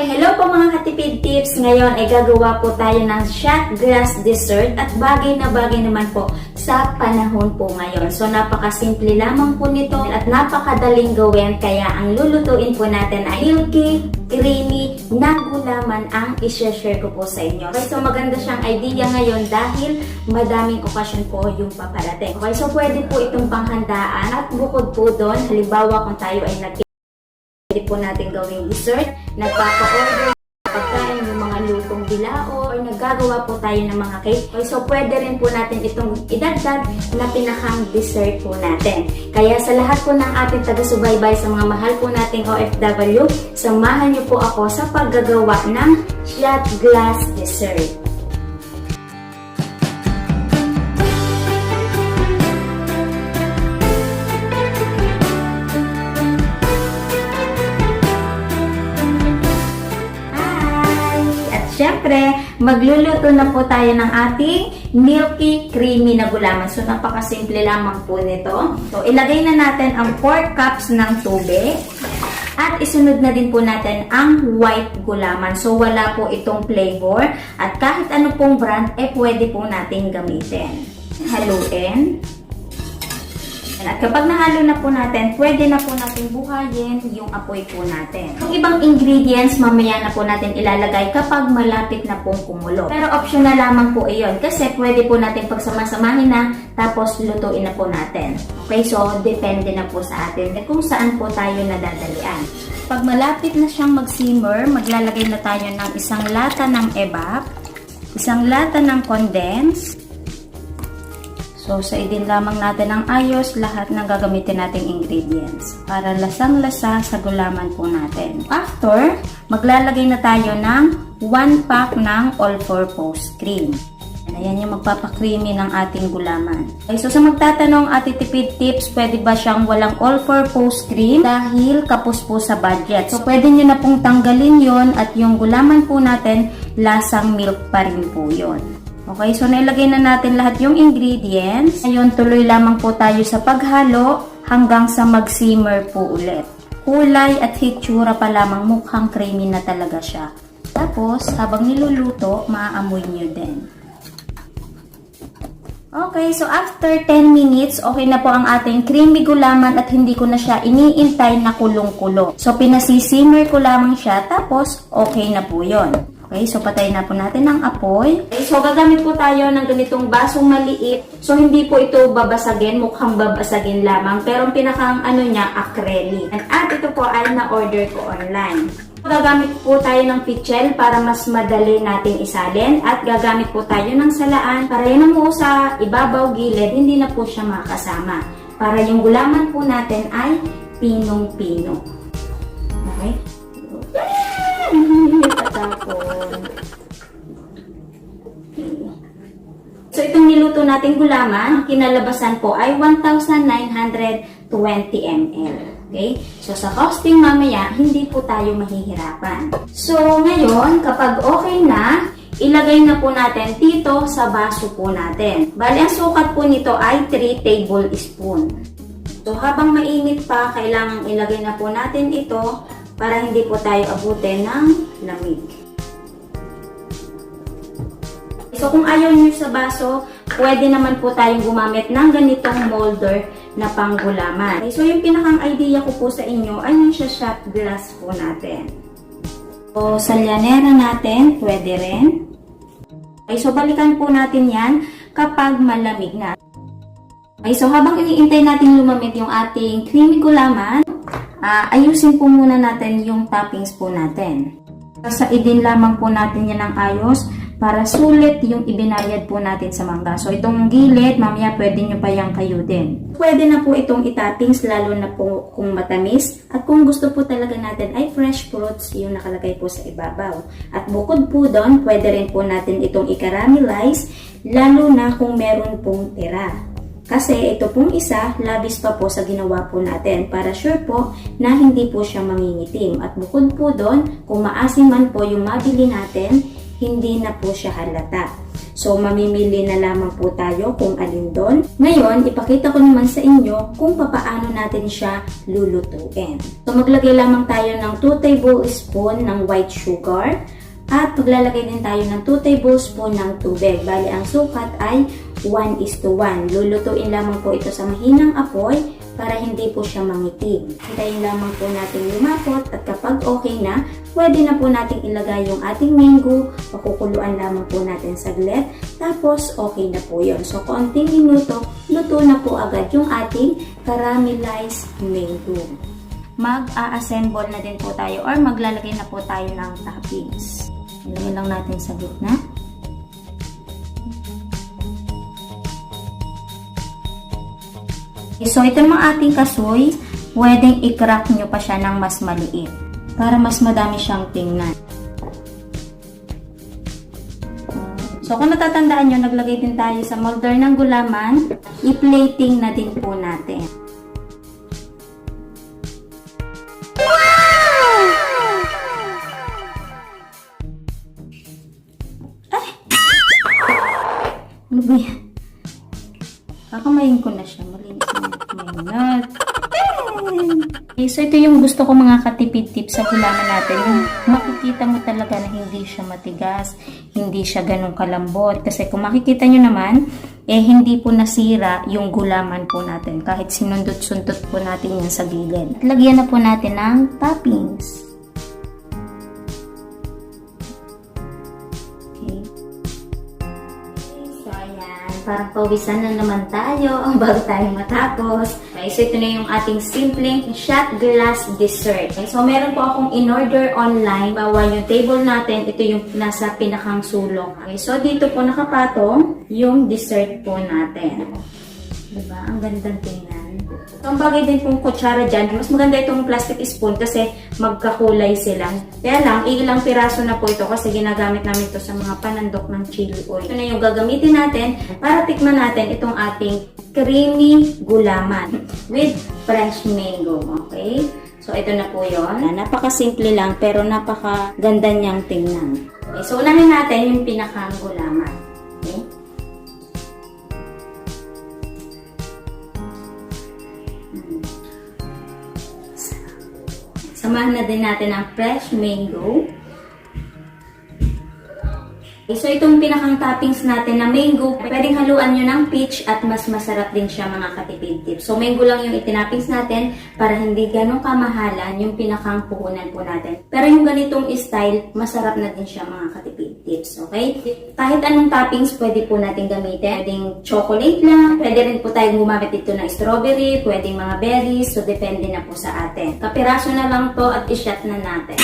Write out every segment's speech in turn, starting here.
Hello po mga katipid tips! Ngayon ay gagawa po tayo ng shot glass dessert at bagay na bagay naman po sa panahon po ngayon. So napakasimple lamang po nito at napakadaling gawin kaya ang lulutuin po natin ay milky, creamy na gulaman ang i-share ko po sa inyo. Okay, so maganda siyang idea ngayon dahil madaming okasyon po yung paparating. Okay, so pwede po itong panghandaan at bukod po doon, halimbawa kung tayo ay pwede po natin gawing dessert, nagpapa-order pagkain yung mga lutong bilao or naggagawa po tayo ng mga cake. Okay, so pwede rin po natin itong idagdag na pinakang dessert po natin. Kaya sa lahat po ng ating taga-subaybay, sa mga mahal po nating OFW, samahan niyo po ako sa paggagawa ng shot glass dessert. Siyempre, magluluto na po tayo ng ating milky creamy na gulaman. So, napakasimple lamang po nito. So, ilagay na natin ang 4 cups ng tubig. At isunod na din po natin ang white gulaman. So, wala po itong flavor. At kahit ano pong brand, pwede po natin gamitin. Haluin. At kapag nahalo na po natin, pwede na po natin buhayin yung apoy po natin. Yung ibang ingredients, mamaya na po natin ilalagay kapag malapit na pong kumulo. Pero optional lamang po iyon kasi pwede po natin pagsamasamahin na tapos lutuin na po natin. Okay, so depende na po sa atin kung saan po tayo nadadalian. Pag malapit na siyang mag-simmer, maglalagay na tayo ng isang lata ng evap, isang lata ng condense. So, saidin lamang natin ng ayos lahat ng gagamitin nating ingredients para lasang-lasa sa gulaman po natin. After, maglalagay na tayo ng 1 pack ng all-purpose cream. Ayan yung magpapakreamy ng ating gulaman. Okay, so sa magtatanong Ate Tipid Tips, pwede ba siyang walang all-purpose cream dahil kapos po sa budget? So, pwede nyo na pong tanggalin yon at yung gulaman po natin, lasang milk pa rin po yon. Okay, so nailagay na natin lahat yung ingredients. Ngayon, tuloy lamang po tayo sa paghalo hanggang sa mag-simmer po ulit. Kulay at hitsura pa lamang mukhang creamy na talaga siya. Tapos, habang niluluto, maaamoy nyo din. Okay, so after 10 minutes, okay na po ang ating creamy gulaman at hindi ko na siya iniintay na kulong-kulo. So, pinasisimmer ko lamang siya, tapos okay na po yon. Okay, so patayin na po natin ang apoy. Okay, so gagamit po tayo ng ganitong basong maliit. So hindi po ito babasagin, mukhang babasagin lamang. Pero ang pinakang ano niya, acrylic. At ito po ay na-order ko online. Gagamit po tayo ng pichel para mas madali nating isalin. At gagamit po tayo ng salaan para yun mo sa ibabaw gilid, hindi na po siya makasama. Para yung gulaman po natin ay pinong-pino. Okay? So, itong niluto nating gulaman, kinalabasan po ay 1,920 ml. Okay? So, sa costing mamaya, hindi po tayo mahihirapan. So, ngayon, kapag okay na, ilagay na po natin dito sa baso po natin. Bali, ang sukat po nito ay 3 tablespoon. So, habang mainit pa, kailangan ilagay na po natin ito para hindi po tayo abutin ng lamig. So, kung ayaw nyo sa baso, pwede naman po tayong gumamit ng ganitong molder na panggulaman. Okay, so, yung pinakang idea ko po sa inyo ay yung shot glass po natin. So, sa lyanera natin, pwede rin. Okay, so, balikan po natin yan kapag malamig na. Okay, so, habang iniintay natin lumamig yung ating creamy gulaman, ayusin po muna natin yung toppings po natin. Sasaidin lamang po natin yan ng ayos para sulit yung ibinayad po natin sa mangga. So, itong gilid, mamaya pwede nyo pa yung kayo din. Pwede na po itong itoppings, lalo na po kung matamis. At kung gusto po talaga natin ay fresh fruits, yung nakalagay po sa ibabaw. At bukod po doon, pwede rin po natin itong i-caramelize, lalo na kung meron pong tira. Kasi ito pong isa, labis pa po sa ginawa po natin para sure po na hindi po siya mangingitim. At bukod po doon, kung maasim man po yung mabili natin, hindi na po siya halata. So, mamimili na lamang po tayo kung alin doon. Ngayon, ipakita ko naman sa inyo kung papaano natin siya lulutuin. So, maglagay lamang tayo ng 2 tablespoon ng white sugar at maglalagay din tayo ng 2 tablespoon ng tubig. Bali, ang sukat ay 1:1. Lulutuin lamang po ito sa mahinang apoy para hindi po siya mangitim. Hintayin lamang po natin lumapot at kapag okay na, pwede na po natin ilagay yung ating mango. Pakukuluan lamang po natin saglit. Tapos, okay na po yun. So, konting minuto, luto na po agad yung ating caramelized mango. Mag-a-assemble na din po tayo or maglalagay na po tayo ng toppings. Ilagay lang natin sa gitna. So, ito mga ating kasoy, pwedeng i-crack nyo pa siya ng mas maliit para mas madami siyang tingnan. So, kung natatandaan nyo, naglagay din tayo sa molder ng gulaman, i-plating na din po natin. Ay! Ano ba yan? Kakamayin ko na siya. Malinis na kumainat. Okay, so ito yung gusto ko mga katipid tips sa gulaman natin. Yung makikita mo talaga na hindi siya matigas, hindi siya ganun kalambot. Kasi kung makikita nyo naman, hindi po nasira yung gulaman po natin. Kahit sinundot-sundot po natin yan sa gilid. At lagyan na po natin ng toppings. Parang pawisan na naman tayo bago tayo matapos. Okay, so ito na yung ating simpleng shot glass dessert. Okay, so meron po akong in-order online. Bawal yung table natin. Ito yung nasa pinakang sulok. Okay, so dito po nakapatong yung dessert po natin. Diba? Ang gandang tingnan. So, ang bagay din pong kutsara dyan, mas maganda itong plastic spoon kasi magkakulay sila. Kaya lang, ilang piraso na po ito kasi ginagamit namin ito sa mga panandok ng chili oil. Ito na yung gagamitin natin para tikman natin itong ating creamy gulaman with fresh mango. Okay? So, ito na po yun. Napakasimple lang pero napakaganda niyang tingnan. Okay, so, unahin natin yung pinakang gulaman. Okay? Samahan na din natin ang fresh mango. Okay, so itong pinakang toppings natin na mango, pwedeng haluan nyo ng peach at mas masarap din siya mga katipid tips. So mango lang yung itinappings natin para hindi ganong kamahalan yung pinakang puhunan po natin. Pero yung ganitong style, masarap na din siya mga katipid tips. Okay? Kahit anong toppings pwede po natin gamitin. Pwedeng chocolate lang, pwede rin po tayong gumamit dito ng strawberry, pwedeng mga berries, so depende na po sa atin. Kapiraso na lang to at i-shot na natin.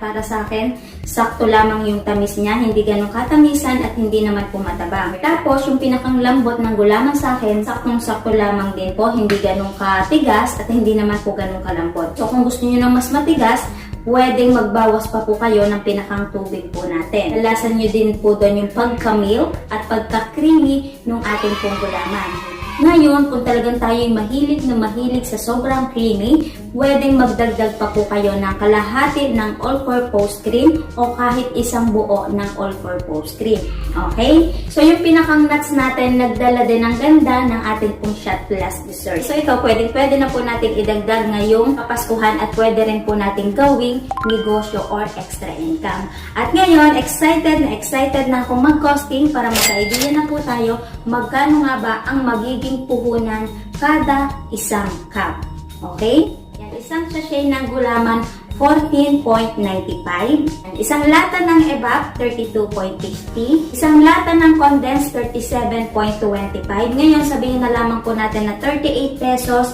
Para sa akin, sakto lamang yung tamis niya, hindi ganun katamisan at hindi naman po mataba. Tapos, yung pinakang lambot ng gulaman sa akin, saktong-sakto lamang din po, hindi ganun katigas at hindi naman po ganun kalambot. So, kung gusto niyo ng mas matigas, pwedeng magbawas pa po kayo ng pinakang tubig po natin. Lalasan nyo din po doon yung pagka-milk at pagka-creamy ng ating pong gulaman. Ngayon, kung talagang tayo'y mahilig na mahilig sa sobrang creamy, pwedeng magdagdag pa po kayo ng kalahati ng all-purpose cream o kahit isang buo ng all-purpose cream. Okay? So, yung pinakang nuts natin, nagdala din ng ganda ng ating pong shot glass dessert. So, ito, pwede na po natin idagdag ngayong kapaskuhan at pwede rin po natin gawing negosyo or extra income. At ngayon, excited na akong mag-costing para magka-idea na po tayo magkano nga ba ang magiging puhunan kada isang cup. Okay? Yan, isang sachet ng gulaman, 14.95. Isang lata ng evap, 32.50. Isang lata ng condensed, 37.25. Ngayon, sabihin na lamang po natin na 38 pesos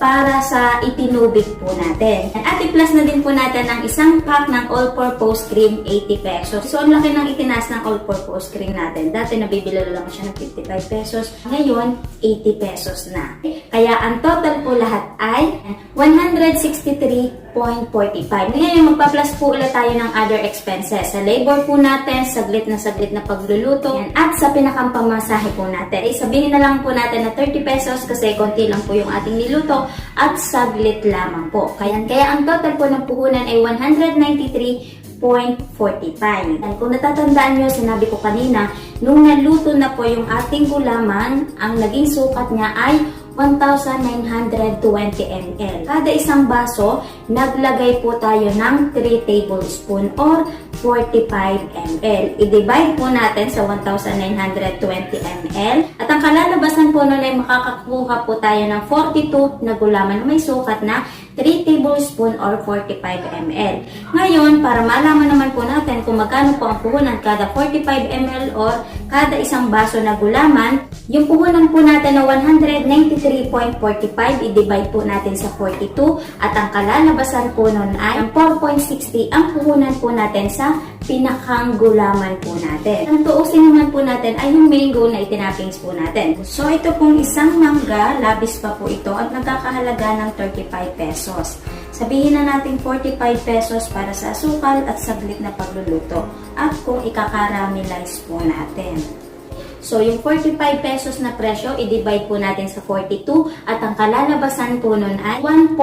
para sa itinubig po natin. At i-plus na din po natin ang isang pack ng all-purpose cream, 80 pesos. So, ang laki ng itinaas ng all-purpose cream natin. Dati nabibili lang siya ng 55 pesos. Ngayon, 80 pesos na. Kaya ang total po lahat ay 163.45. Ngayon, magpa-plus po ulit tayo ng other expenses. Sa labor po natin, saglit na pagluluto. At sa pinakang pamasahe po natin. Sabihin na lang po natin na 30 pesos kasi konti lang po yung ating niluto at saglit lamang po. Kaya ang total po ng puhunan ay 193.45 6.45. And kung natatandaan nyo, sinabi ko kanina, nung naluto na po yung ating gulaman, ang naging sukat niya ay 1,920 ml. Kada isang baso, naglagay po tayo ng 3 tablespoon or 45 ml. I-divide po natin sa 1,920 ml. At ang kalalabasan po nun ay makakakuha po tayo ng 42 na gulaman na may sukat na 3 tablespoon or 45 ml. Ngayon, para malaman naman po natin kung magkano po ang puhunan kada 45 ml or kada isang baso na gulaman, yung puhunan po natin na 193.45, i-divide po natin sa 42 at ang kalalabasan po nun ay 4.60 ang puhunan po natin sa pinakang gulaman po natin. Ang tuusin naman po natin ay yung mango na itinappings po natin. So ito pong isang mangga, labis pa po ito at nagkakahalaga ng 35 pesos. Sabihin na natin 45 pesos para sa asukal at saglit na pagluluto. At kung ikakaramelize po natin. So, yung 45 pesos na presyo, i-divide po natin sa 42 at ang kalalabasan po nun ay 1.07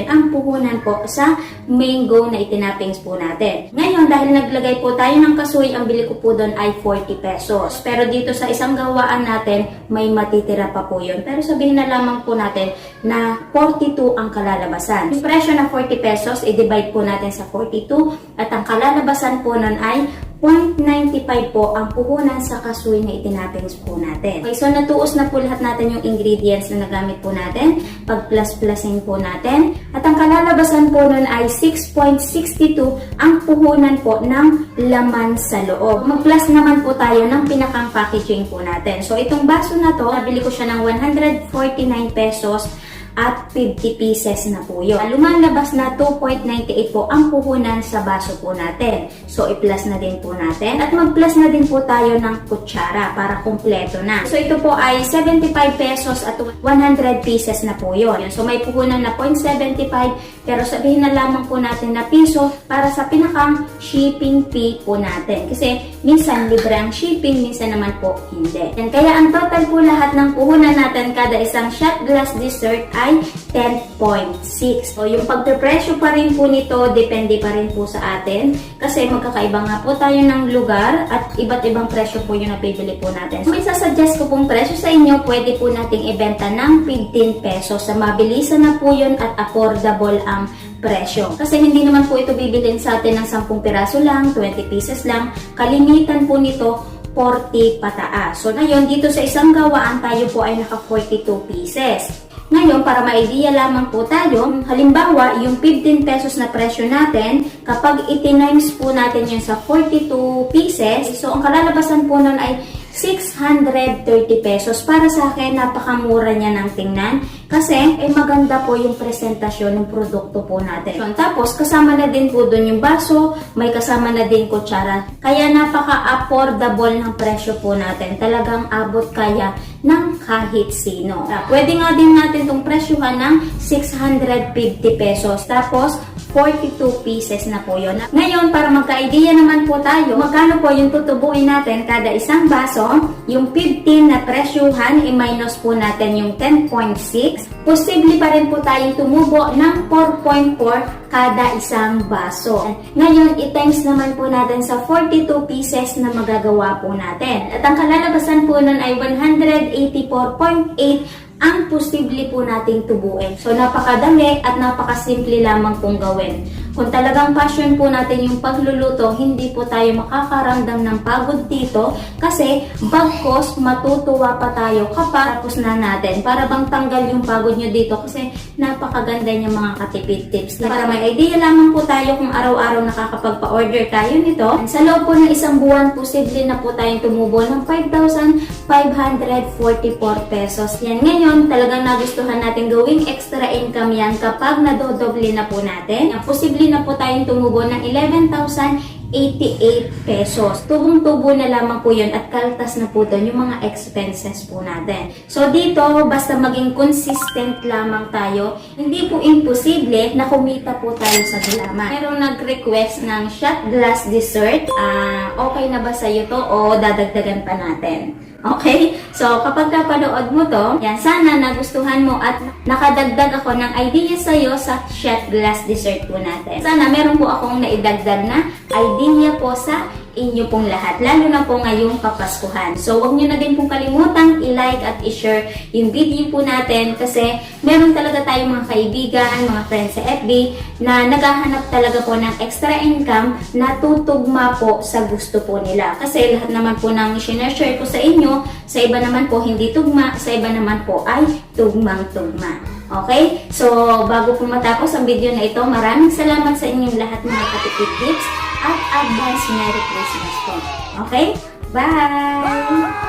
ang puhunan po sa mango na itinappings po natin. Ngayon, dahil naglagay po tayo ng kasuy, ang bili ko po doon ay 40 pesos. Pero dito sa isang gawaan natin, may matitira pa po yun. Pero sabihin na lamang po natin na 42 ang kalalabasan. Yung presyo na 40 pesos, i-divide po natin sa 42 at ang kalalabasan po nun ay 0.95 po ang puhunan sa kasuy na itinappings po natin. Okay, so natuos na po lahat natin yung ingredients na nagamit po natin. Pag-plus-plusin po natin. At ang kalalabasan po nun ay 6.62 ang puhunan po ng laman sa loob. Mag-plus naman po tayo ng pinakang packaging po natin. So itong baso na to, nabili ko siya ng 149 pesos at 50 pieces na po yun. Lumalabas na 2.98 po ang puhunan sa baso po natin. So, i-plus na din po natin. At mag-plus na din po tayo ng kutsara para kumpleto na. So, ito po ay 75 pesos at 100 pieces na po yun. So, may puhunan na 0.75 pero sabihin na lamang po natin na piso para sa pinakang shipping fee po natin. Kasi minsan libre ang shipping, minsan naman po hindi. And kaya ang total po lahat ng puhunan natin kada isang shot glass dessert ay 10.6. So, yung pagpepresyo pa rin po nito, depende pa rin po sa atin. Kasi magkakaiba nga po tayo ng lugar at iba't ibang presyo po yung napibili po natin. So, may sasuggest ko pong presyo sa inyo, pwede po nating ibenta ng 15 pesos. Sa mabilisan na po yun at affordable ang presyo. Kasi hindi naman po ito bibilin sa atin ng 10 piraso lang, 20 pieces lang. Kalimitan po nito 40 pataas. So, ngayon, dito sa isang gawaan, tayo po ay naka 42 pieces. Ngayon, para ma-idea lamang po tayo, halimbawa, yung 15 pesos na presyo natin, kapag itinimes po natin yun sa 42 pieces, so ang kalalabasan po nun ay 630 pesos. Para sa akin, napakamura niya ng tingnan. Kasi, maganda po yung presentasyon ng produkto po natin. So, tapos, kasama na din po doon yung baso, may kasama na din kutsara. Kaya, napaka-affordable ng presyo po natin. Talagang abot kaya ng kahit sino. Pwede nga din natin itong presyuhan ng 650 pesos. Tapos, 42 pieces na po yun. Ngayon, para magka-idea naman po tayo, magkano po yung tutubuin natin kada isang baso, yung 15 na presyuhan, i-minus po natin yung 10.6. Posible pa rin po tayong tumubo ng 4.4 kada isang baso. Ngayon, i-times naman po natin sa 42 pieces na magagawa po natin. At ang kalalabasan po nun ay 184.8 ang posible po nating tubuin. So, napakadali at napakasimple lamang pong gawin. Kung talagang passion po natin yung pagluluto, hindi po tayo makakaramdam ng pagod dito kasi bagkos matutuwa pa tayo kapag tapos na natin. Para bang tanggal yung pagod nyo dito kasi napakaganda niya mga katipid tips. Para may idea lamang po tayo kung araw-araw nakakapagpa-order tayo nito. Sa loob po ng isang buwan, posible na po tayong tumubo ng 5,544 pesos. Yan ngayon, talagang nagustuhan natin gawing extra income yan kapag nadodoble na po natin. Ang posible na po tayong tumubo ng 11,088 pesos. Tubong-tubo na lamang po yun at kaltas na po doon yung mga expenses po natin. So dito, basta maging consistent lamang tayo, hindi po imposible na kumita po tayo sa gulaman. Merong nag-request ng shot glass dessert. Okay na ba sa'yo to o dadagdagan pa natin? Okay? So, kapag napanood mo to, yan, sana nagustuhan mo at nakadagdag ako ng idea sa'yo sa shot glass dessert po natin. Sana meron po akong naidagdag na idea po sa inyo pong lahat, lalo na po ngayong Kapaskuhan. So, huwag nyo na din pong kalimutang i-like at i-share yung video po natin kasi meron talaga tayong mga kaibigan, mga friends sa FB na naghahanap talaga po ng extra income na tutugma po sa gusto po nila. Kasi lahat naman po ng sinashare ko sa inyo, sa iba naman po hindi tugma, sa iba naman po ay tugmang-tugma. Okay? So, bago po matapos ang video na ito, maraming salamat sa inyong lahat mga katipid tips at advance Merry Christmas po. Okay? Bye!